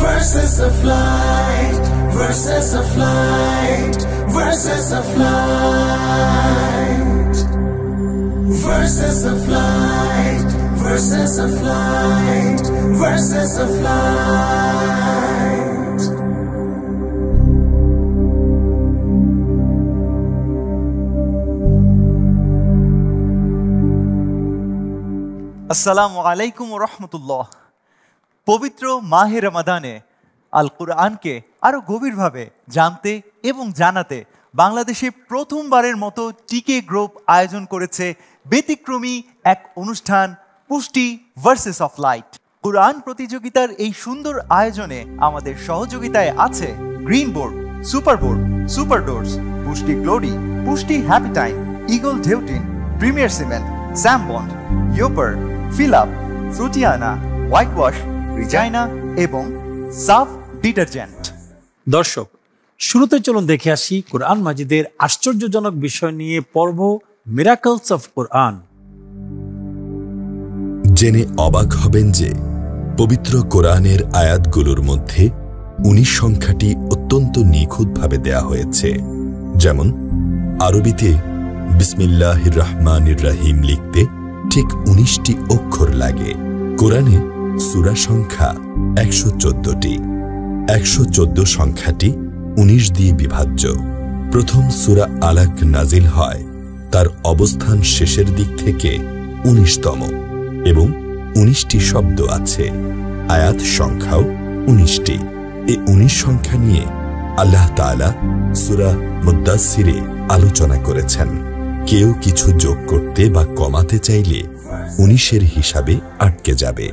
Verses of light, verses of light, verses of light, verses of light, verses of light, verses of light. আসসালামু আলাইকুম ওয়া রাহমাতুল্লাহ। পবিত্র মাহে রমাদানে আল কুরআনকে আরও গভীরভাবে জানতে এবং জানাতে বাংলাদেশে প্রথমবারের মতো টিকে গ্রুপ আয়োজন করেছে ব্যতিক্রমী এক অনুষ্ঠান, পুষ্টি ভার্সেস অফ লাইট। কুরআন প্রতিযোগিতার এই সুন্দর আয়োজনে আমাদের সহযোগিতায় আছে গ্রিন বোর্ড, সুপার ডোরস, পুষ্টি গ্লোরি, পুষ্টি হ্যাপি টাইম, ইগল ঢেউটিন, প্রিমিয়ার সিমেন্ট, স্যামবন্ড, ইয়োপার, ফিলআপ, ফ্রুটিয়ানা, হোয়াইট ওয়াশ, রিজাইনা এবং সাফ ডিটারজেন্ট। দর্শক, শুরুতে চলুন দেখে আসি কোরআন মাজিদের আশ্চর্যজনক বিষয় নিয়ে পর্ব মিরাকলস অফ কোরআন। জেনে অবাক হবেন যে পবিত্র কোরআনের আয়াতগুলোর মধ্যে 19 সংখ্যাটি অত্যন্ত নিখুঁতভাবে দেয়া হয়েছে। যেমন আরবিতে বিসমিল্লাহির রহমানির রহিম লিখতে ঠিক 19টি অক্ষর লাগে। কোরআনে সূরা সংখ্যা 114টি। 114 সংখ্যাটি 19 দিয়ে বিভাজ্য। প্রথম সূরা আলাক নাজিল হয় তার অবস্থান শেষের দিক থেকে 19তম এবং 19টি শব্দ আছে। আয়াত সংখ্যাও 19টি। এই 19 সংখ্যা নিয়ে আল্লাহ তাআলা সূরা মুদ্দাসসিরে আলোচনা করেছেন। কেউ কিছু যোগ করতে বা কমাতে চাইলে 19-এর হিসাবে আটকে যাবে।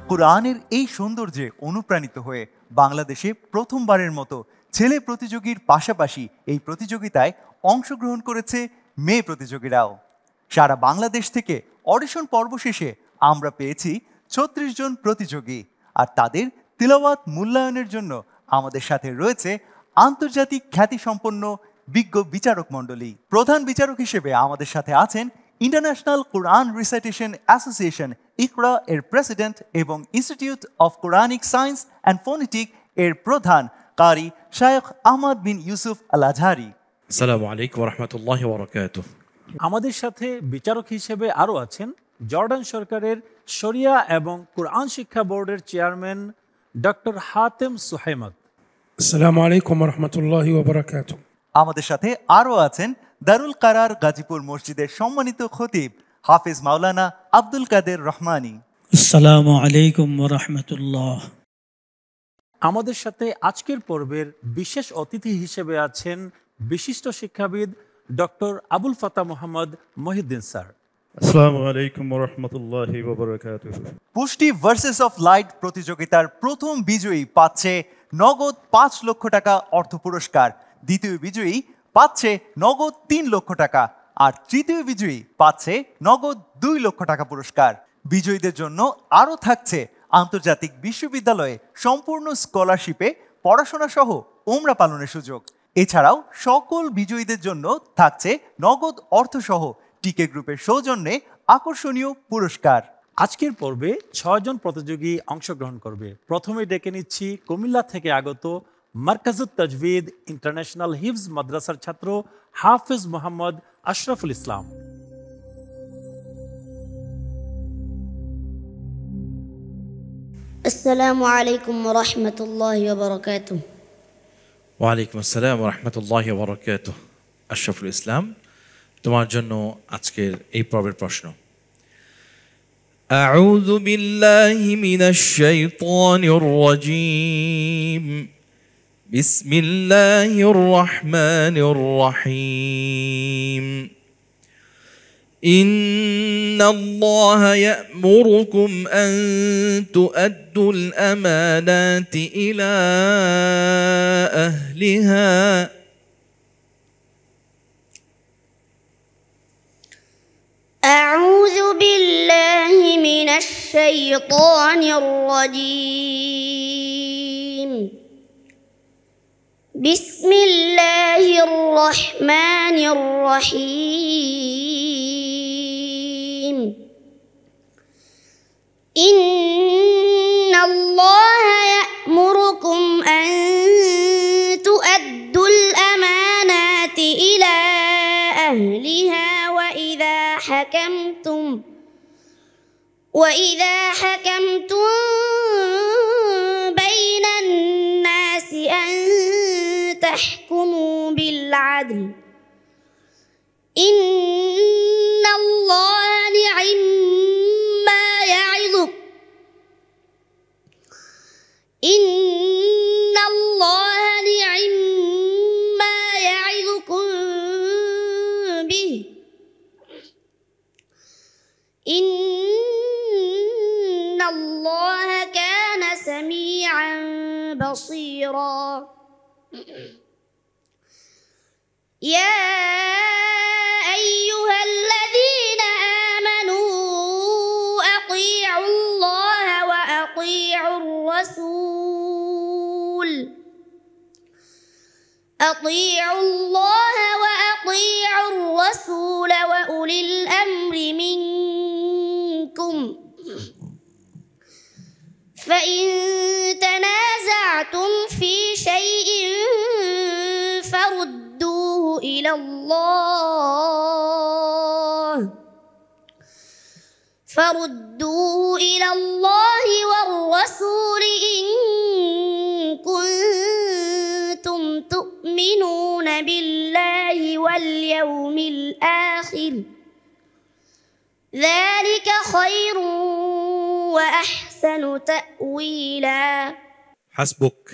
কুরআনের এই সৌন্দর্যে অনুপ্রাণিত হয়ে বাংলাদেশে প্রথমবারের মতো ছেলে প্রতিযোগীর পাশাপাশি এই প্রতিযোগিতায় অংশগ্রহণ করেছে মেয়ে প্রতিযোগীরাও। সারা বাংলাদেশ থেকে অডিশন পর্ব শেষে আমরা পেয়েছি 36 জন প্রতিযোগী, আর তাদের তিলাওয়াত মূল্যায়নের জন্য আমাদের সাথে রয়েছে আন্তর্জাতিক খ্যাতিসম্পন্ন বিজ্ঞ বিচারক মণ্ডলী। প্রধান বিচারক হিসেবে আমাদের সাথে আছেন ইন্টারন্যাশনাল কোরআন রিসাইটেশন অ্যাসোসিয়েশন ইকরা এর প্রেসিডেন্ট এবং institute of Quranic science and phonetic এর প্রধান কারি শায়খ আহমদ বিন ইউসুফ আল আজহারি। আসসালামু আলাইকুম ওয়া রাহমাতুল্লাহি ওয়া বারাকাতুহু। আমাদের সাথে বিচারক হিসেবে আরও আছেন জর্ডান সরকারের শরিয়া এবং কোরআন শিক্ষা বোর্ডের চেয়ারম্যান ডক্টর হাতেম সুহাইমদ। আসসালামু আলাইকুম ওয়া রাহমাতুল্লাহি ওয়া বারাকাতুহু। আমাদের সাথে আরও আছেন দারুল কারার গাজীপুর মসজিদের সম্মানিত খতিব হাফেজ মাওলানা আব্দুল কাদের রহমানী। আসসালামু আলাইকুম ওয়া রাহমাতুল্লাহ। আমাদের সাথে আজকের পর্বের বিশেষ অতিথি হিসেবে আছেন বিশিষ্ট শিক্ষাবিদ ডক্টর আবুল ফাতাহ মোহাম্মদ মহিউদ্দিন স্যার। আসসালামু আলাইকুম ওয়া রাহমাতুল্লাহি ওয়া বারাকাতুহু। পুষ্টি ভার্সেস অফ লাইট প্রতিযোগিতার প্রথম বিজয়ী পাচ্ছে নগদ 5 লক্ষ টাকা অর্থ পুরস্কার, দ্বিতীয় বিজয়ী পাচ্ছে নগদ 3 লক্ষ টাকা, আর তৃতীয় বিজয়ী পাচ্ছে নগদ 2 লক্ষ টাকা পুরস্কার। বিজয়ীদের জন্য আরও থাকছে আন্তর্জাতিক বিশ্ববিদ্যালয়ে সম্পূর্ণ স্কলারশিপে পড়াশোনা সহ ওমরা পালনের সুযোগ। এছাড়াও সকল বিজয়ীদের জন্য থাকছে নগদ অর্থসহ টিকে গ্রুপের সৌজন্যে আকর্ষণীয় পুরস্কার। আজকের পর্বে 6 জন প্রতিযোগী অংশগ্রহণ করবে। প্রথমে ডেকে নিচ্ছি কুমিল্লা থেকে আগত মার্কাজুত তাজভিদ ইন্টারন্যাশনাল হিফজ মাদ্রাসার ছাত্র হাফেজ মোহাম্মদ আশরাফুল ইসলাম। আসসালামু আলাইকুম ওয়া রাহমাতুল্লাহি ওয়া বারাকাতুহু। ওয়া আলাইকুম আসসালাম ওয়া রাহমাতুল্লাহি ওয়া বারাকাতুহু। আশরাফুল ইসলাম, তোমার জন্য আজকের এই পর্বের প্রশ্ন। আউযু বিল্লাহি মিনাশ শাইতানির রাজীম। বিসমিল্লাহির রহমানির রহিম। ইন্নাল্লাহা ইয়া'মুরুকুম আন তু'আদ্দুল আমানাতি ইলা আহলিহা। أعوذ بالله من الشيطان الرجيم. بسم الله الرحمن الرحيم إن الله يأمركم أن تؤدوا الأمانات إلى أهلها وإذا حكمتم بين الناس أن تحكموا بالعدل إن الله نعم ما يعظكم إن الله نعم ما يعظكم به إن الله كان سميعا بصيرا يا أيها الذين آمنوا أطيعوا الله وأطيعوا الرسول وأولي الأمر منكم فإن تنازعتم في شيء فردوه إلى الله والرسول إن كنتم تؤمنون بالله واليوم الآخر ذلك خير وأحسن تأويلا حسبك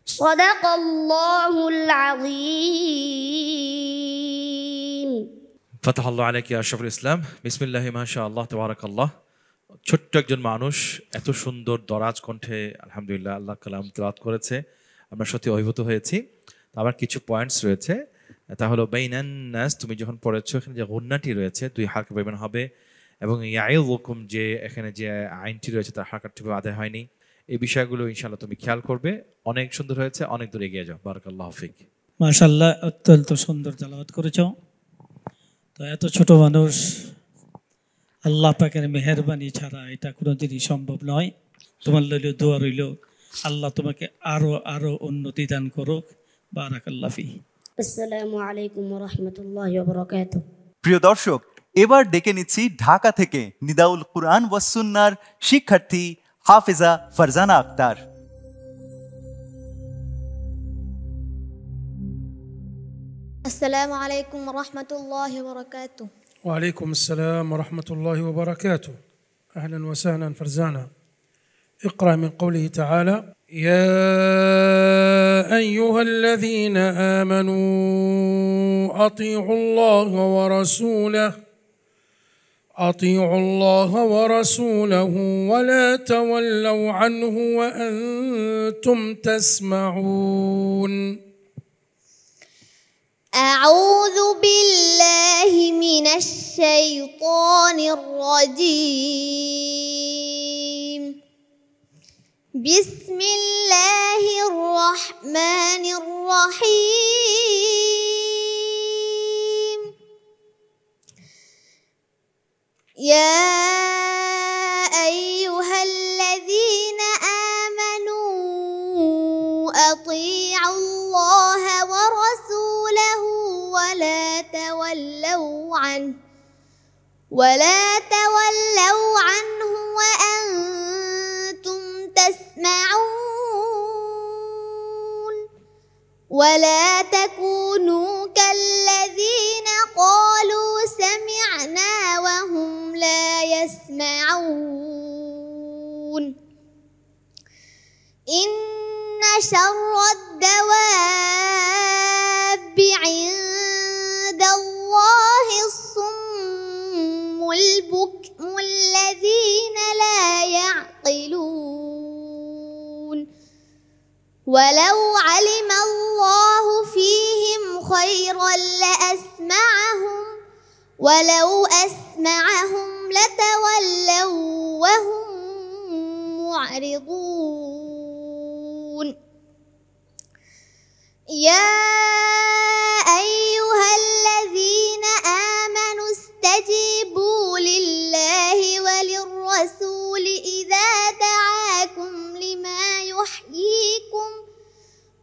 صدق الله العظيم ফাতাহ আল্লাহ আলাইকা আশরাফুল ইসলাম বিসমিল্লাহি মাশাআল্লাহ তাবারাকাল্লাহ। ছোট্ট একজন মানুষ এত সুন্দর দরাজ কণ্ঠে আলহামদুলিল্লাহ আল্লাহ কালাম তেলাওয়াত করেছে, আমরা সত্যি অভিভূত হয়েছি। আবার কিছু পয়েন্টস রয়েছে, তা হলো বাইনান নাস, তুমি যখন পড়েছো এখানে যে গুন্নাটি রয়েছে 2 হারকা পরিমাণ হবে, এবং ইয়াইযুকুম যে এখানে যে আইনটি রয়েছে তার হারকাটি আদায় হয়নি। এই বিষয়গুলো ইনশাআল্লাহ তুমি খেয়াল করবে। অনেক সুন্দর হয়েছে, অনেক দূর এগিয়ে যাও। বারাকাল্লাহু ফিক। মাশাআল্লাহ, অত্যন্ত সুন্দর তেলাওয়াত করেছো। তো এত ছোট মানুষ, আল্লাহ পাকের মেহেরবানি ছাড়া এটা কোনোদিনই সম্ভব নয়। তোমার লইল দোয়া রইল, আল্লাহ তোমাকে আরো আরো উন্নতি দান করুক। বারাকাল্লাহ ফি। আসসালামু আলাইকুম ওয়া রাহমাতুল্লাহি ওয়া বারাকাতুহু। প্রিয় দর্শক, এবার ডেকে নিচ্ছি ঢাকা থেকে নিদাউল কুরআন ওয়াস সুন্নাহর শিক্ষার্থী হাফেজা ফারজানা আক্তার। السلام عليكم ورحمة الله وبركاته. وعليكم السلام ورحمة الله وبركاته. أهلا وسهلا فرزانا. اقرأ من قوله تعالى: يا أيها الذين آمنوا أطيعوا الله ورسوله ولا تولوا عنه وأنتم تسمعون. أعوذ بالله من الشيطان الرجيم. بسم الله الرحمن الرحيم. يا أيها الذين آمنوا أطيعوا الله ورسوله ولا تولوا عنه وأنتم تسمعون. ولا تكونوا كالذين قالوا سمعنا وهم لا يسمعون. إن شر الدواب عند الله الصم البكم الذين لا يعقلون. ولو علم الله فيهم خيرا لأسمعهم ولو أسمعهم لتولوا وهم معرضون. يا أيها الذين آمنوا استجيبوا لله وللرسول إذا دعاكم لما يحييكم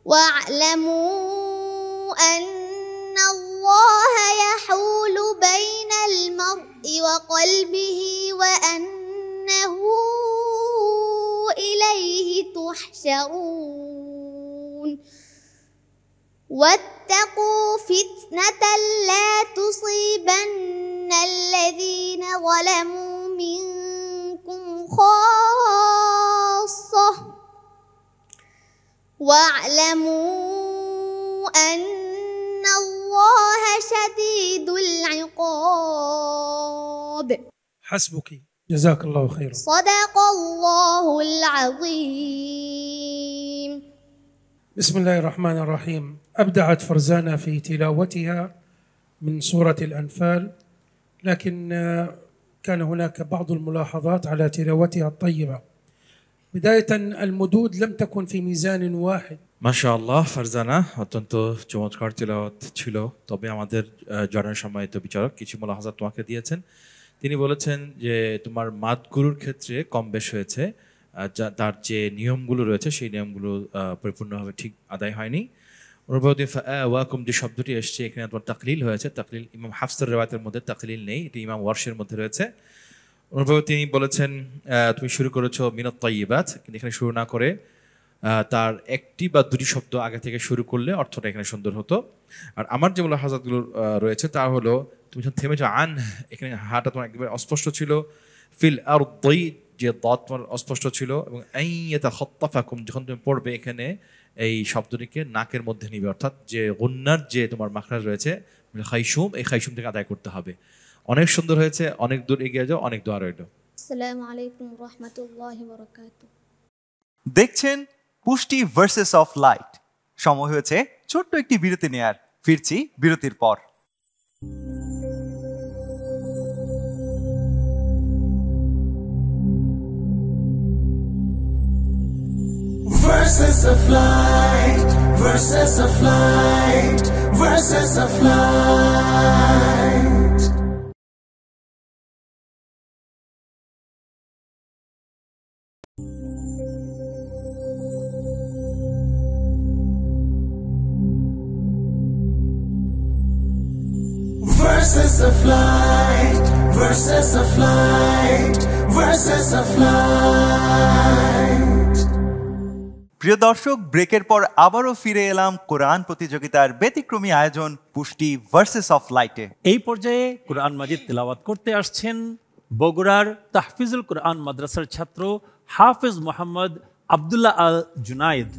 واعلموا أن الله يحول بين المرء وقلبه وأنه إليه تحشرون واتقوا فتنة لا تصيبن الذين ظلموا منكم خاصة واعلموا أن الله شديد العقاب. حسبك، جزاك الله خيرا. صدق الله العظيم. بسم الله الرحمن الرحيم. أبدعت فرزانة في تلاوتها من سورة الأنفال، لكن كان هناك بعض الملاحظات على تلاوتها الطيبة. بداية المدود لم تكن في ميزان واحد. মাশাআল্লাহ ফারজানা অত্যন্ত চমৎকার তিলাওয়াত ছিল। তবে আমাদের জনের সম্মানিত বিচারক কিছু মুলাহাজাত তোমাকে দিয়েছেন। তিনি বলেছেন যে তোমার মাদগুলোর ক্ষেত্রে কম বেশ হয়েছে, তার যে নিয়মগুলো রয়েছে সেই নিয়মগুলো পরিপূর্ণভাবে ঠিক আদায় হয়নি। অনুভূতি ওয়াকুম যে শব্দটি এসছে এখানে তোমার তাকলিল হয়েছে। তাকলিল ইমাম হাফসের রিওয়ায়াতের মধ্যে তাকলিল নেই, এটি ইমাম ওয়ারশের মধ্যে রয়েছে। অনুভূতি তিনি বলেছেন তুমি শুরু করেছো মিনাত তাইয়্যিবাত, কিন্তু এখানে শুরু না করে তার একটি বা দুটি শব্দ আগে থেকে শুরু করলে অর্থটা এখানে সুন্দর হতো। আর আমার যে মুলাহাজাতগুলো রয়েছে তা হলো তুমি যখন থেমেছো আন, এখানে হাটা তোমার একেবারে অস্পষ্ট ছিল। ফিল আরদি যে দাত তোমার অস্পষ্ট ছিল, এবং আইয়াতাখাত্তাফাকুম যখন তুমি পড়বে এখানে এই শব্দটিকে নাকের মধ্যে নিবে, অর্থাৎ যে গুন্নার যে তোমার মাখরাজ রয়েছে খাইশুম, এই খাইশুম থেকে আদায় করতে হবে। অনেক সুন্দর হয়েছে, অনেক দূর এগিয়ে যাও, অনেক দোয়া রইল। আসসালামু আলাইকুম ওয়া রাহমাতুল্লাহি ওয়া বারাকাতুহু। দেখছেন পুষ্টি ভার্সেস অফ লাইট। সময় হয়েছে ছোট্ট একটি বিরতি নেয়ার। ফিরছি বিরতির পর। Verses of light, verses of light, verses of light. Verses of light, verses of light, verses of light. প্রিয় দর্শক, ব্রেকের পর আবারও ফিরে এলাম কোরআন প্রতিযোগিতার ব্যতিক্রমী আয়োজন পুষ্টি ভার্সেস অফ লাইটে। এই পর্যায়ে কোরআন মাজিদ তেলাওয়াত করতে আসছেন বগুড়ার তাহফিজুল কোরআন মাদ্রাসার ছাত্র হাফেজ মোহাম্মদ আব্দুল্লাহ আল জুনাইদ।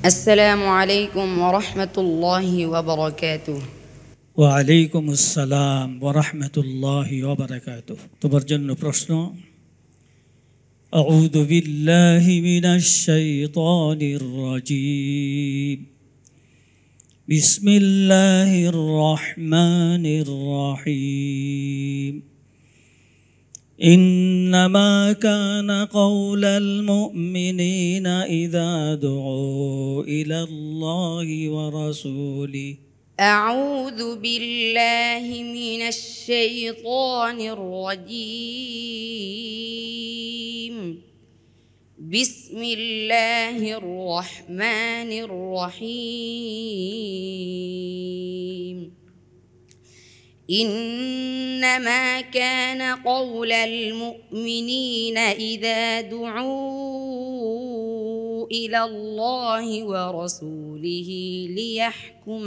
আসসালামু আলাইকুম ওয়া রাহমাতুল্লাহি ওয়া বারাকাতুহু। ওয়ালাইকুম আসসালাম ওয়া রাহমাতুল্লাহি ওয়া বারাকাতুহু। তোমার জন্য প্রশ্ন। আউযু বিল্লাহি মিনাশ শাইতানির রাজীম। বিসমিল্লাহির রহমানির রহিম। إنما كان قول المؤمنين إذا دعوا إلى الله ورسوله. أعوذ بالله من الشيطان الرجيم. بسم الله الرحمن الرحيم. إنما كان قول المؤمنين إذا دعوا إلى الله ورسوله ليحكم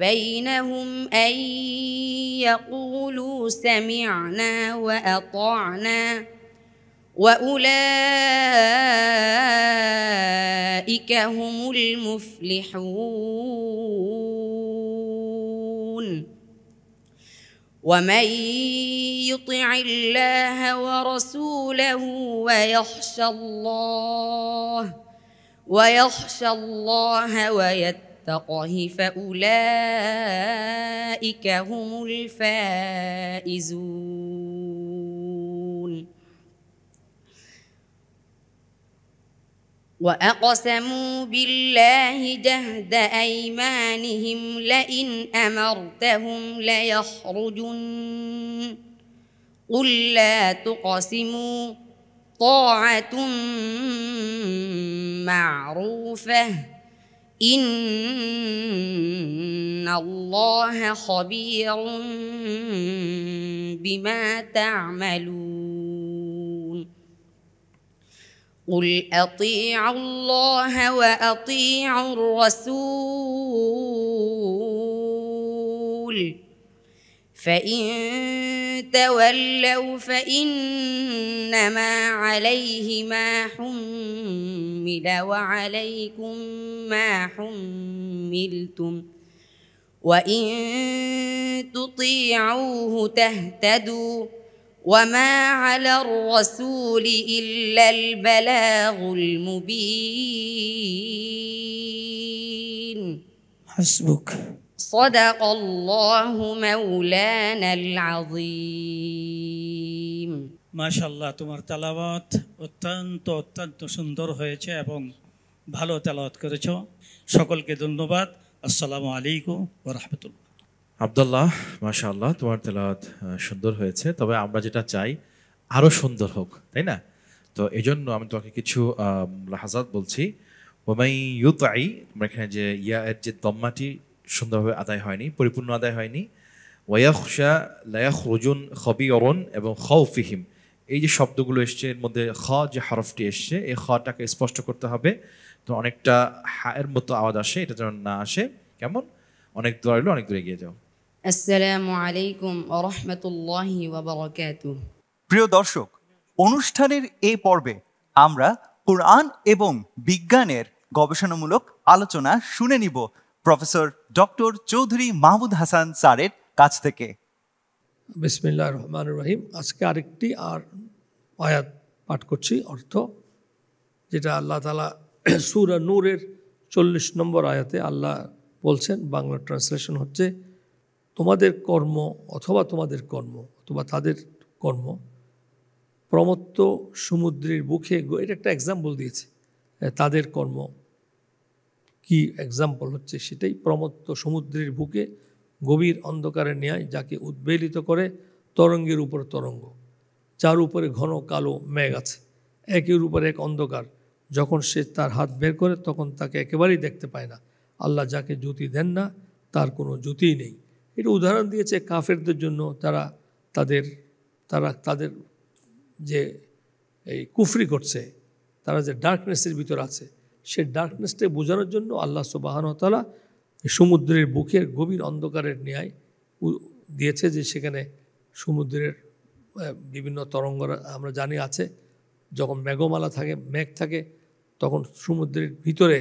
بينهم أن يقولوا سمعنا وأطعنا وأولئك هم المفلحون. ومن يطع الله ورسوله ويخشى الله ويتقه فأولئك هم الفائزون. وأقسموا بالله جهد أيمانهم لئن أمرتهم ليخرجن قل لا تقسموا طاعة معروفة إن الله خبير بما تعملون قل أطيعوا الله وأطيعوا الرسول فإن تولوا فإنما عليه ما حمل وعليكم ما حملتم وإن تطيعوه تهتدوا وما على الرسول إلا البلاغ المبين حسبك صدق الله مولانا العظيم মাশাআল্লাহ, তোমার তেলাওয়াত অত্যন্ত অত্যন্ত সুন্দর হয়েছে এবং ভালো তেলাওয়াত করেছো। সকলকে ধন্যবাদ। আসসালামু আলাইকুম ওয়া রাহমাতুল্লাহ। আব্দুল্লাহ, মাশাআল্লাহ, তোমার তেলাওয়াত সুন্দর হয়েছে, তবে আমরা যেটা চাই আরো সুন্দর হোক, তাই না? তো এই জন্য আমি তোমাকে কিছু লাহাজাত বলছি। ওমাই ইউতাই, আমরা এখানে যে ইয়া এর যে দম্মাটি সুন্দরভাবে আদায় হয়নি, পরিপূর্ণ আদায় হয়নি। ওয়ায়াখশা লায়াখরুজুন খবিয়রুন এবং খাউফিহিম, এই যে শব্দগুলো এসছে এর মধ্যে খ যে হরফটি এসছে, এই খটাকে স্পষ্ট করতে হবে। তো অনেকটা হায়ের মতো আওয়াজ আসে, এটা যেন না আসে। কেমন? অনেক দূর হলো, অনেক দূরে গিয়ে যাও। আসসালামু আলাইকুম ওয়া রাহমাতুল্লাহি ওয়া বারাকাতুহু। প্রিয় দর্শক, অনুষ্ঠানের এই পর্বে আমরা কোরআন এবং বিজ্ঞানের গবেষণামূলক আলোচনা শুনে নিব প্রফেসর ডক্টর চৌধুরী মাহমুদ হাসান স্যারের কাছ থেকে। বিসমিল্লাহির রহমানির রহিম। আজকে আরেকটি আয়াত পাঠ করছি, অর্থ যেটা আল্লাহ তাআলা সূরা নূরের 40 নম্বর আয়াতে আল্লাহ বলছেন, বাংলা ট্রান্সলেশন হচ্ছে, তোমাদের কর্ম অথবা তোমাদের কর্ম অথবা তাদের কর্ম প্রমত্ত সমুদ্রের বুকে, এটা একটা এক্সাম্পল দিয়েছে। তাদের কর্ম কি এক্সাম্পল হচ্ছে সেটাই, প্রমত্ত সমুদ্রের বুকে গভীর অন্ধকারের ন্যায়, যাকে উদ্বেলিত করে তরঙ্গের উপর তরঙ্গ, যার উপরে ঘন কালো মেঘ আছে, একের উপর এক অন্ধকার। যখন সে তার হাত বের করে তখন তাকে একেবারেই দেখতে পায় না। আল্লাহ যাকে জ্যোতি দেন না তার কোনো জ্যোতিই নেই। এটা উদাহরণ দিয়েছে কাফেরদের জন্য, তাদের যে এই কুফরি করছে, তারা যে ডার্কনেসের ভিতর আছে, সে ডার্কনেসটা বোঝানোর জন্য আল্লাহ সুবহানাহু ওয়া তাআলা সমুদ্রের বুকের গভীর অন্ধকারের ন্যায় দিয়েছে, যে সেখানে সমুদ্রের বিভিন্ন তরঙ্গ আমরা জানি আছে। যখন মেঘমালা থাকে, মেঘ থাকে, তখন সমুদ্রের ভিতরে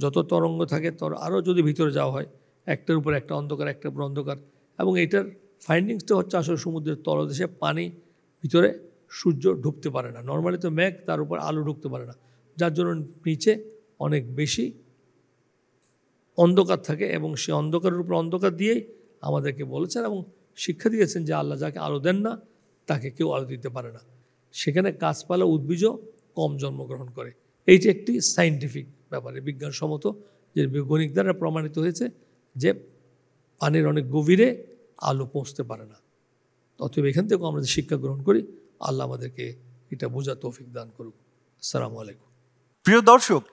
যত তরঙ্গ থাকে আরও যদি ভিতরে যাওয়া হয়, একটার উপর একটা অন্ধকার, একটার উপর অন্ধকার। এবং এইটার ফাইন্ডিংসটা হচ্ছে আসলে সমুদ্রের তলদেশে পানি ভিতরে সূর্য ঢুকতে পারে না। নর্মালি তো মেঘ, তার উপর আলো ঢুকতে পারে না, যার জন্য নিচে অনেক বেশি অন্ধকার থাকে। এবং সে অন্ধকারের উপর অন্ধকার দিয়েই আমাদেরকে বলেছেন এবং শিক্ষা দিয়েছেন যে আল্লাহ যাকে আলো দেন না তাকে কেউ আলো দিতে পারে না। সেখানে গাছপালা উদ্ভিজও কম জন্মগ্রহণ করে। এইটি একটি সায়েন্টিফিক ব্যাপারে বিজ্ঞানসম্মত, যে বৈজ্ঞানিক দ্বারা প্রমাণিত হয়েছে যে পানির অনেক গভীরে আলো পৌঁছতে পারে না। অতএব এখান থেকেও আমরা যে শিক্ষা গ্রহণ করি, আল্লাহ আমাদেরকে এটা বোঝার তৌফিক দান করুক। আসসালামু আলাইকুম। প্রিয় দর্শক,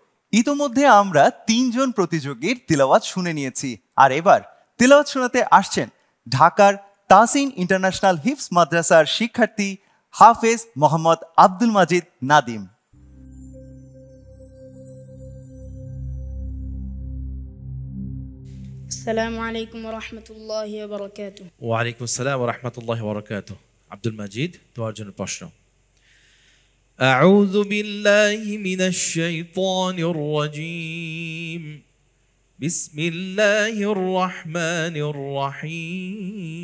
ইতোমধ্যে আমরা 3 জন প্রতিযোগীর তিলাওয়াত শুনে নিয়েছি, আর এবার তিলাওয়াত শোনাতে আসছেন ঢাকার তাহসিন ইন্টারন্যাশনাল হিফজ মাদ্রাসার শিক্ষার্থী হাফেজ মোহাম্মদ আব্দুল মাজিদ নাদিম। السلام عليكم ورحمة الله وبركاته. ওয়ালাইকুম আসসালাম ওয়া রাহমাতুল্লাহি ওয়া বারাকাতুহু। আব্দুল মাজিদ, তোমার জন্য প্রশ্ন। أعوذ بالله من الشيطان الرجيم. بسم الله الرحمن الرحيم.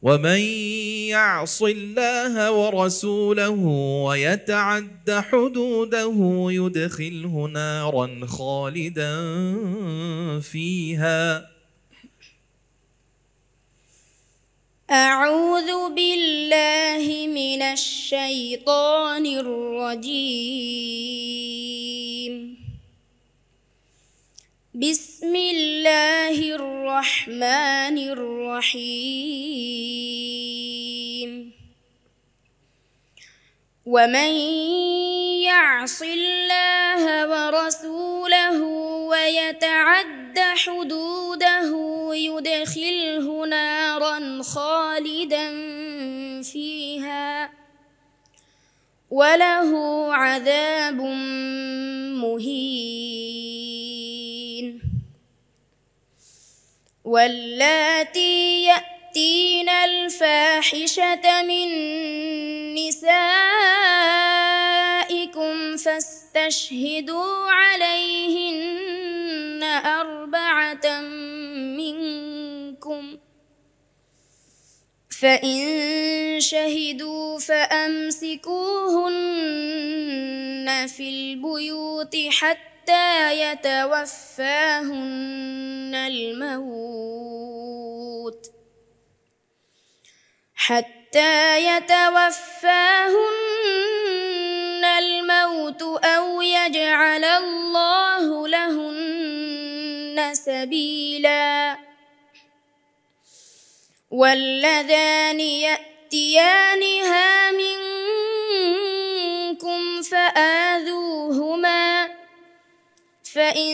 ومن يعص الله ورسوله ويتعد حدوده يدخله نارا خالدا فيها أعوذ بالله من الشيطان الرجيم بسم الله الرحمن الرحيم ومن يعص الله ورسوله ويتعد حدوده يدخله نارا خالدا فيها وله عذاب مهين واللاتي يأتين الفاحشة من نسائكم فاستشهدوا عليهن 4 منكم فإن شهدوا فأمسكوهن في البيوت حتى يتوفاهن الموت أو يجعل الله لهن سبيلا واللذان يأتيانها منكم فآذوهما فإن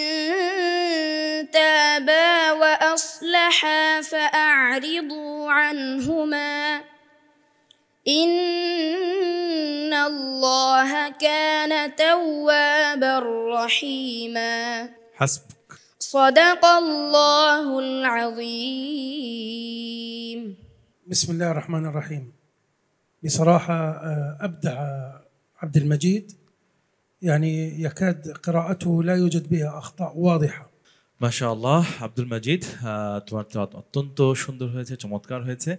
تابا وأصلحا فأعرضوا عنهما إن الله كان توابا رحيما حسبك. صدق الله العظيم. بسم الله الرحمن الرحيم. بصراحة أبدع عبد المجيد، يعني يكاد قراءته لا يوجد بها أخطاء واضحة। মাশাআল্লাহ আব্দুল মজিদ, তোমার তেলাওয়াত অত্যন্ত সুন্দর হয়েছে, চমৎকার হয়েছে।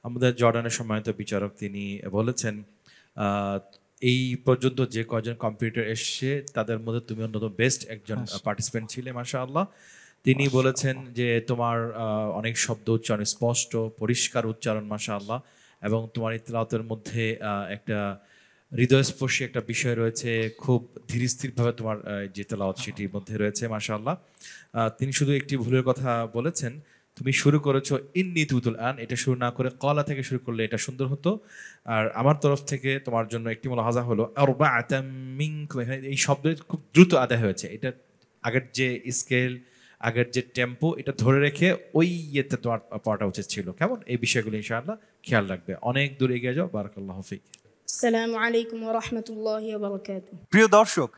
আমাদের জর্ডানের সম্মানিত বিচারক তিনি বলেছেন এই পর্যন্ত যে কয়জন কম্পিউটার এসছে তাদের মধ্যে তুমি অন্যতম বেস্ট একজন পার্টিসিপেন্ট ছিলে মাশাআল্লাহ। তিনি বলেছেন যে তোমার অনেক শব্দ উচ্চারণ স্পষ্ট, পরিষ্কার উচ্চারণ মাশাআল্লাহ, এবং তোমার এই তেলাওয়াতের মধ্যে একটা হৃদয়স্পর্শী একটা বিষয় রয়েছে, খুব ধীরস্থিরভাবে তোমার যে তেলাওয়াত সেটির মধ্যে রয়েছে মাশাআল্লাহ। তিনি শুধু একটি ভুলের কথা বলেছেন, তুমি শুরু করেছো ইন্নী তুতুল আন, এটা শুরু না করে কলা থেকে শুরু করলে এটা সুন্দর হতো। আর আমার তরফ থেকে তোমার জন্য একটি মুলাহাজা হলো আরবাআতাম মিনকুম, এই শব্দের খুব দ্রুত আদায় হয়েছে। এটা আগের যে স্কেল, আগের যে টেম্পো, এটা ধরে রেখে ওই ইয়েতে তোমার পড়াটা উচিত ছিল। কেমন? এই বিষয়গুলো ইনশাআল্লাহ খেয়াল রাখবে। অনেক দূর এগিয়ে যাও। বারাকাল্লাহু ফিক। আসসালামু আলাইকুম ওয়া রাহমাতুল্লাহি ওয়া বারাকাতুহু। প্রিয় দর্শক,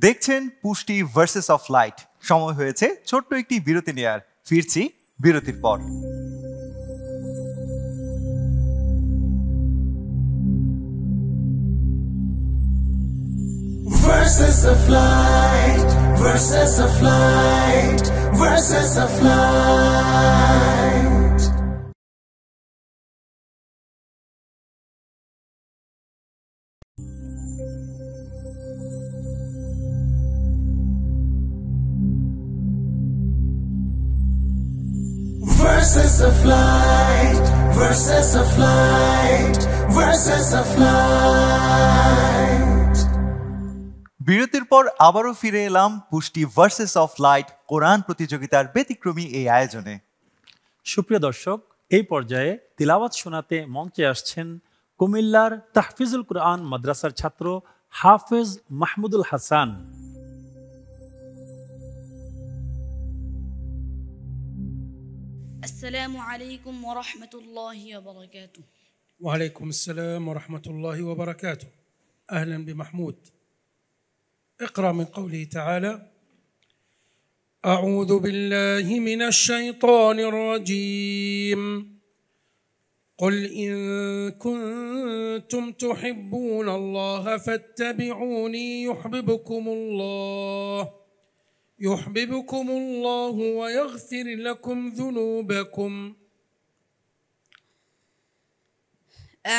দেখছেন পুষ্টি ভার্সেস অফ লাইট। সময় হয়েছে ছোট্ট একটি বিরতি নেয়ার। ফিরছি বিরতির পর। Versus of light, versus of light, versus of light. Versus of light, versus of light, versus of light. বিরতির পর আবারও ফিরে এলাম পুষ্টি ভার্সেস অফ লাইট কোরআন প্রতিযোগিতার ব্যতিক্রমী এই আয়োজনে। সুপ্রিয় দর্শক, এই পর্যায়ে তিলাওয়াত শোনাতে মঞ্চে আসছেন কুমিল্লার তাহফিজুল কোরআন মাদ্রাসার ছাত্র হাফেজ মাহমুদুল হাসান। আসসালামু আলাইকুম ওয়া রাহমাতুল্লাহি ওয়া বারাকাতুহু। وعليكم السلام ورحمة الله وبركاته. أهلا بمحمود. اقرأ من قوله تعالى: أعوذ بالله من الشيطان الرجيم قل إن كنتم تحبون الله فاتبعوني يحببكم الله ويغفر لكم ذنوبكم.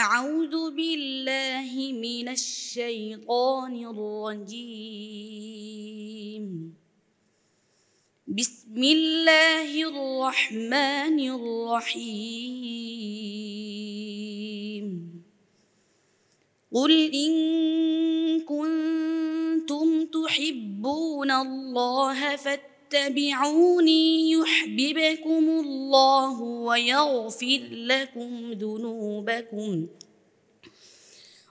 أعوذ بالله من الشيطان الرجيم بسم الله الرحمن الرحيم قل إن كنتم تحبون الله فاتبعوني يحببكم الله ويغفر لكم ذنوبكم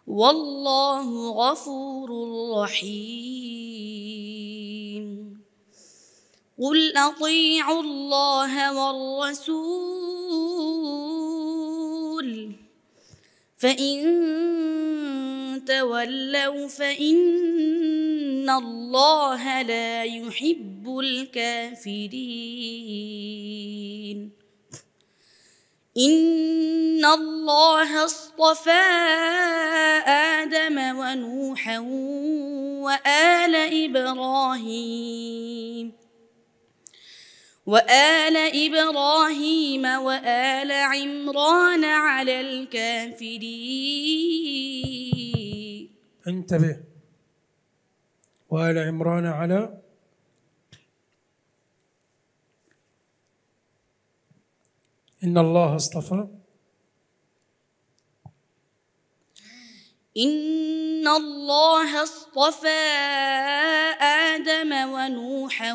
والله غفور رحيم قل أطيعوا الله والرسول فإن تولوا فإن الله لا يحب الكافرين إن الله اصطفى آدم ونوحا وآل إبراهيم وآل عمران على الكافرين. انتبه، وآل عمران على إن الله اصطفى إن الله اصطفى آدم ونوحا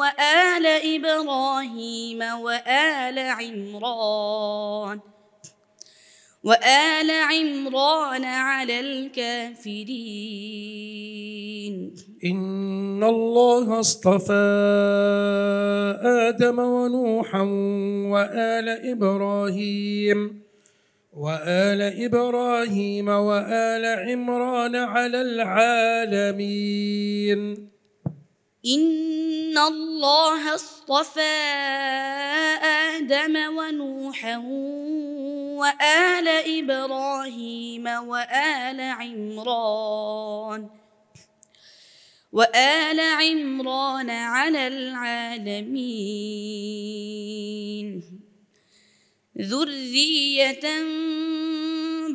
وآل إبراهيم وآل عمران على الكافرين. إن الله اصطفى آدم ونوحا وآل إبراهيم وآل عمران على العالمين. إن الله اصطفى آدم ونوحا وآل إبراهيم وآل عمران على العالمين ذرية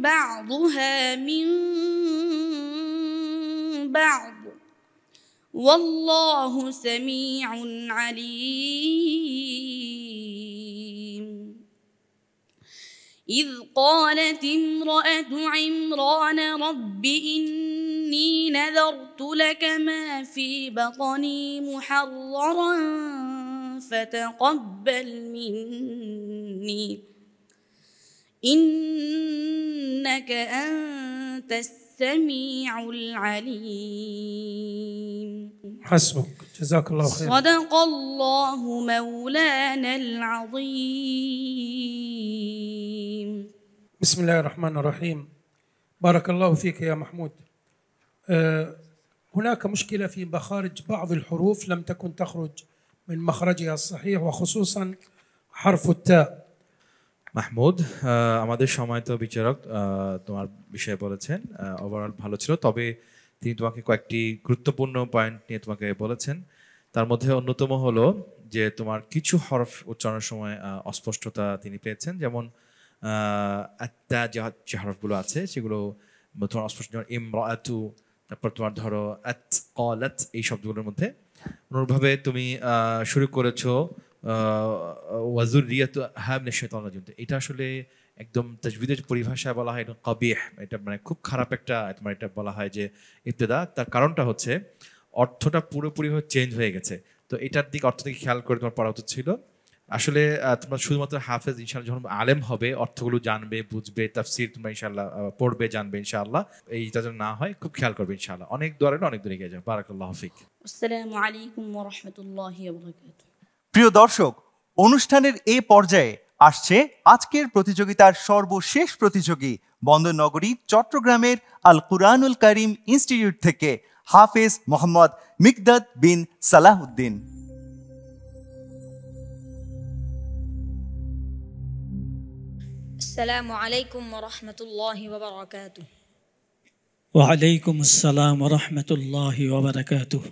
بعضها من بعض والله سميع عليم. إذ قالت امرأة عمران رب إني نذرت لك ما في بطني محررا فتقبل مني إنك أنت السميع العليم. حسبك، جزاك الله خير. صدق الله مولانا العظيم. بسم الله الرحمن الرحيم. بارك الله فيك يا محمود. هناك مشكلة في مخارج بعض الحروف لم تكن تخرج من مخرجها الصحيح وخصوصا حرف التاء. মাহমুদ, আমাদের সম্মানিত বিচারক তোমার বিষয়ে বলেছেন, ওভারঅল ভালো ছিল, তবে তিনি তোমাকে কয়েকটি গুরুত্বপূর্ণ পয়েন্ট নিয়ে তোমাকে বলেছেন। তার মধ্যে অন্যতম হলো যে তোমার কিছু হরফ উচ্চারণের সময় অস্পষ্টতা তিনি পেয়েছেন, যেমন আত্তা যে হরফগুলো আছে সেগুলো তোমার অস্পষ্ট, যেমন ইমরাতু, তারপর তোমার ধরো আত ক্বালাত, এই শব্দগুলোর মধ্যে অনুরূপভাবে তুমি শুরু করেছো ওয়াজুরিয়াতুহা মিনাশ শাইতানির রাজিম। এটা আসলে একদম তাজবিদের পরিভাষায় বলা হয় কবিহ, এটা মানে খুব খারাপ একটা, তোমার এটা বলা হয় যে ইবতিদা। তার কারণটা হচ্ছে অর্থটা পুরোপুরি চেঞ্জ হয়ে গেছে, তো এটার দিকে অর্থ দিকে খেয়াল করে তোমার পড়া উচিত ছিল। আসলে তোমরা শুধুমাত্র হাফেজ ইনশাআল্লাহ যখন আলেম হবে অর্থগুলো জানবে, বুঝবে, তাফসীর তোমরা ইনশাআল্লাহ পড়বে, জানবে ইনশাআল্লাহ। এইটা যেন না হয় খুব খেয়াল করবে ইনশাআল্লাহ। অনেক দূরে অনেক দূরে গিয়ে যাবে। বারাকাল্লাহু ফিক। আসসালামু আলাইকুম ওয়া রাহমাতুল্লাহি ওয়া বারাকাতুহু। প্রিয় দর্শক, অনুষ্ঠানের এই পর্যায়ে আসছে আজকের প্রতিযোগিতার সর্বশেষ প্রতিযোগী, বন্দরনগরী চট্টগ্রামের আল কুরআনুল কারীম ইনস্টিটিউট থেকে হাফেজ মোহাম্মদ মিকদাদ বিন সালাহউদ্দিন। আসসালামু আলাইকুম ওয়া রাহমাতুল্লাহি ওয়া বারাকাতুহু। ওয়া আলাইকুম আসসালাম ওয়া রাহমাতুল্লাহি ওয়া বারাকাতুহু।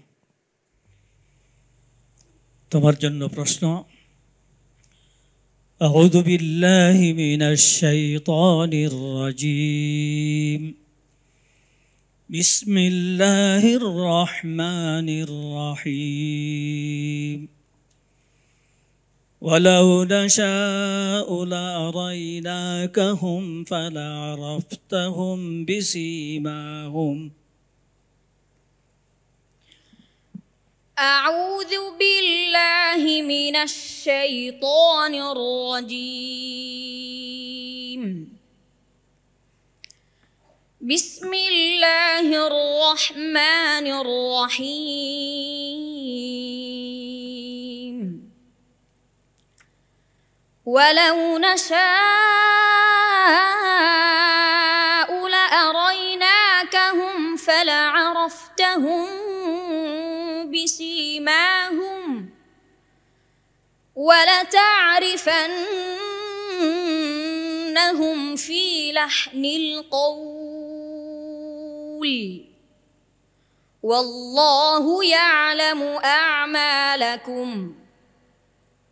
তোমার জন্য প্রশ্ন। আউযু বিল্লাহি মিনাশ শাইতানির রাজীম। بسم الله الرحمن الرحيم ولو نشاء لأريناكهم فلعرفتهم بسيماهم أعوذ بالله من الشيطان الرجيم بسم الله الرحمن الرحيم ولو نشاء لأريناكهم فلعرفتهم بسيماهم ولتعرفنهم في لحن القول والله يعلم أعمالكم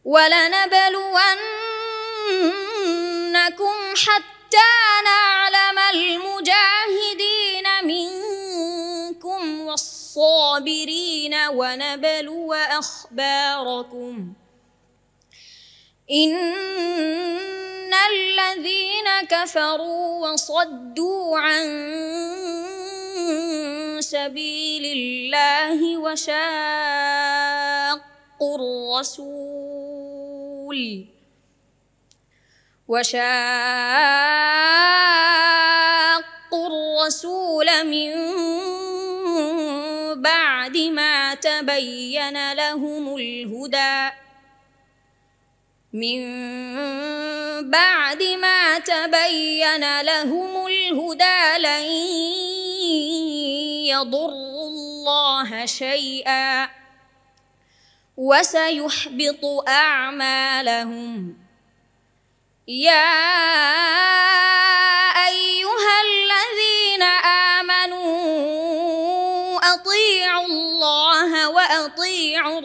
ولنبلونكم حتى نعلم المجاهدين منكم والصابرين ونبلو أخباركم إن الذين كفروا وصدوا عن سبيل الله وشاقوا الرسول من بعد ما تبين لهم الهدى لن يضروا الله شيئا وسيحبط أعمالهم يا أيها الذين آمنوا أطيعوا الله وأطيعوا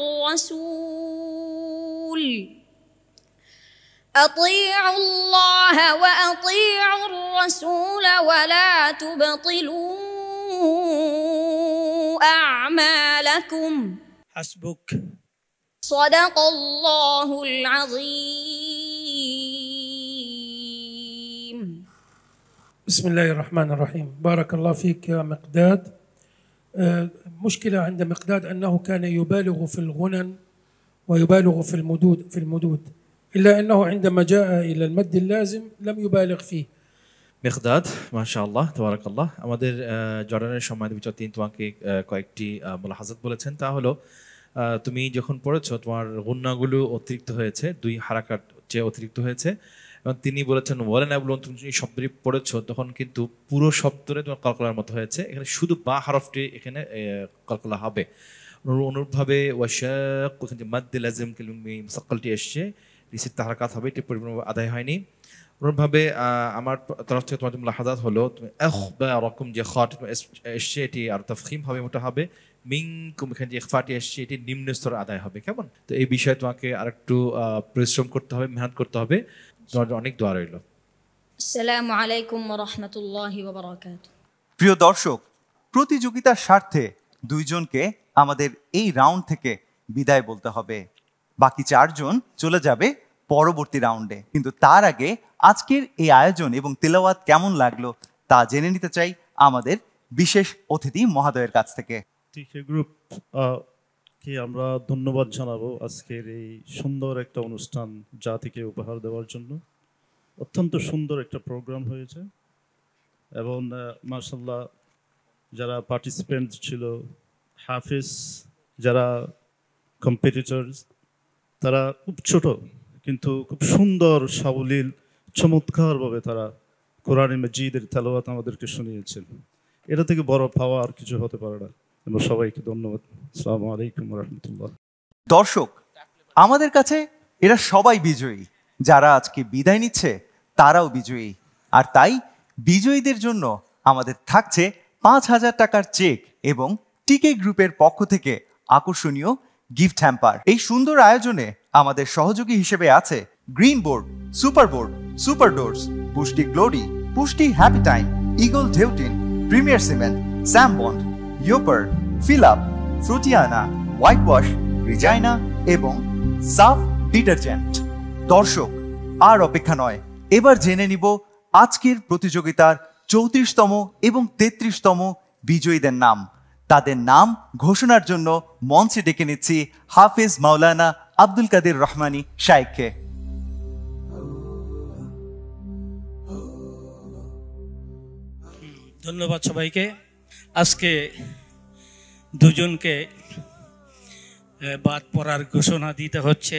الرسول ولا تبطلوا أعمالكم حسبك صدق الله العظيم بسم الله الرحمن الرحيم. بارك الله فيك يا مقداد. مشكلة عند مقداد أنه كان يبالغ في الغنن ويبالغ في المدود إلا أنه عندما جاء إلى المد اللازم لم يبالغ فيه. মিকদাদ মাশাআল্লাহ তাবারাকাল্লাহ। আমাদের জর্ডানের সম্মানিত বিচারক তিনি তোমাকে কয়েকটি মুলাহাজাত বলেছেন। তা হলো তুমি যখন পড়েছো তোমার গুন্নাগুলো অতিরিক্ত হয়েছে, 2 হারাকাত যে অতিরিক্ত হয়েছে, এবং তিনি বলেছেন ওয়ালেন আবলুন তুমি শব্দটি পড়েছো তখন কিন্তু পুরো শব্দরে তোমার কলকলার মতো হয়েছে, এখানে শুধু বা হরফটি এখানে কলকলা হবে। অনুরূপভাবে ওয়াশাক ওখানে যে মাদ্দে লাজিম কালিমি মুসাক্কালটি এসছে রিসিট হারাকাত হবে, এটি পরিপূর্ণভাবে আদায় হয়নি। অনুরূপভাবে আমার তরফ থেকে তোমার মুলাহাজাত হলো তুমি বা রকম যে খাট এসছে এটি আর তাফখিম হবে, মোটা হবে। মিনকুম এখানে যে ইখফাটি এসছে এটি নিম্ন স্তরে আদায় হবে। কেমন? তো এই বিষয়ে তোমাকে আরেকটু পরিশ্রম করতে হবে, মেহনত করতে হবে। তোমার অনেক দোয়া রইল। আসসালামু আলাইকুম ওয়া রাহমাতুল্লাহি ওয়া বারাকাতুহু। প্রিয় দর্শক, প্রতিযোগিতার স্বার্থে 2 জনকে আমাদের এই রাউন্ড থেকে বিদায় বলতে হবে। বাকি 4 জন চলে যাবে পরবর্তী রাউন্ডে। কিন্তু তার আগে আজকের এই আয়োজন এবং তেলাওয়াত কেমন লাগলো তা জেনে নিতে চাই আমাদের বিশেষ অতিথি মহোদয়ের কাছ থেকে। টিকে গ্রুপ কে আমরা ধন্যবাদ জানাবো আজকের এই সুন্দর একটা অনুষ্ঠান জাতিকে উপহার দেওয়ার জন্য। অত্যন্ত সুন্দর একটা প্রোগ্রাম হয়েছে এবং মাশাআল্লাহ যারা পার্টিসিপেন্ট ছিল, হাফিজ, যারা কম্পিটিটরস, তারা খুব ছোট কিন্তু খুব সুন্দর সাবলীল চমৎকারভাবে তারা কোরআন মাজিদের তেলাওয়াত আমাদেরকে শুনিয়েছেন। এটা থেকে বড় পাওয়া আর কিছু হতে পারে না। এবং সবাইকে ধন্যবাদ। আসসালামু আলাইকুম ওয়া রাহমাতুল্লাহ। দর্শক, আমাদের কাছে এরা সবাই বিজয়ী, যারা আজকে বিদায় নিচ্ছে তারাও বিজয়ী। আর তাই বিজয়ীদের জন্য আমাদের থাকছে 5,000 টাকার চেক এবং টিকে গ্রুপের পক্ষ থেকে আকর্ষণীয় গিফট হ্যাম্পার। এই সুন্দর আয়োজনে আমাদের সহযোগী হিসেবে আছে green board, super board, super doors, পুষ্টি গ্লোরি, পুষ্টি হ্যাপি টাইম, ইগল ঢেউটিন, প্রিমিয়ার সিমেন্ট, স্যামবন্ড, ইয়োপার, ফিলাপ, ফ্রুটিয়ানা, হোয়াইট ওয়াশ, রিজাইনা এবং সাফ ডিটারজেন্ট। দর্শক, আর অপেক্ষা নয়, এবার জেনে নিব আজকের প্রতিযোগিতার 34তম এবং 33তম বিজয়ীদের নাম। তাদের নাম ঘোষণার জন্য মঞ্চে ডেকে নিচ্ছি হাফেজ মাওলানা আব্দুল কাদের রহমানী শাইখকে। ধন্যবাদ সবাইকে। আজকে দুজনকে বাদ পড়ার ঘোষণা দিতে হচ্ছে।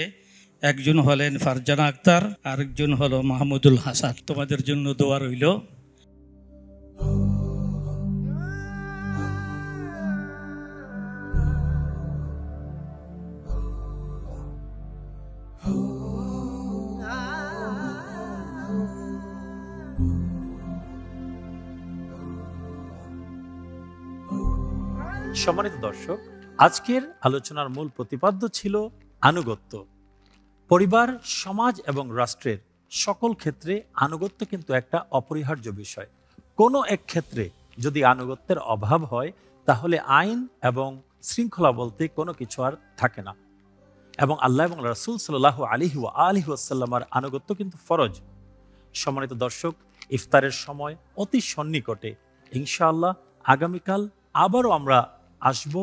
একজন হলেন ফারজানা আক্তার, আরেকজন হলো মাহমুদুল হাসান। তোমাদের জন্য দোয়া রইল। সম্মানিত দর্শক, আজকের আলোচনার মূল প্রতিপাদ্য ছিল আনুগত্য। পরিবার, সমাজ এবং রাষ্ট্রের সকল ক্ষেত্রে আনুগত্য কিন্তু একটা অপরিহার্য বিষয়। কোনো এক ক্ষেত্রে যদি আনুগত্যের অভাব হয় তাহলে আইন এবং শৃঙ্খলা বলতে কোনো কিছু আর থাকে না। এবং আল্লাহ এবং রাসূল সাল্লাল্লাহু আলাইহি ওয়া আলিহি ওয়াসাল্লামের আনুগত্য কিন্তু ফরজ। সম্মানিত দর্শক, ইফতারের সময় অতি সন্নিকটে। ইনশাআল্লাহ আগামীকাল আবারও আমরা আসব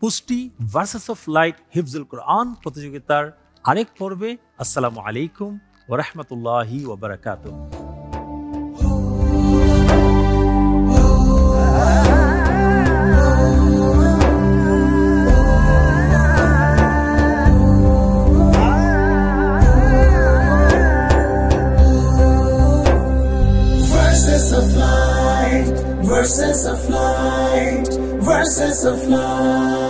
পুষ্টি ভার্সেস অফ লাইট হিফজুল কোরআন প্রতিযোগিতার আরেক পর্বে। আসসালামু আলাইকুম ওয়া রাহমাতুল্লাহি ওয়া বারাকাতুহু। Verses of light, verses of light.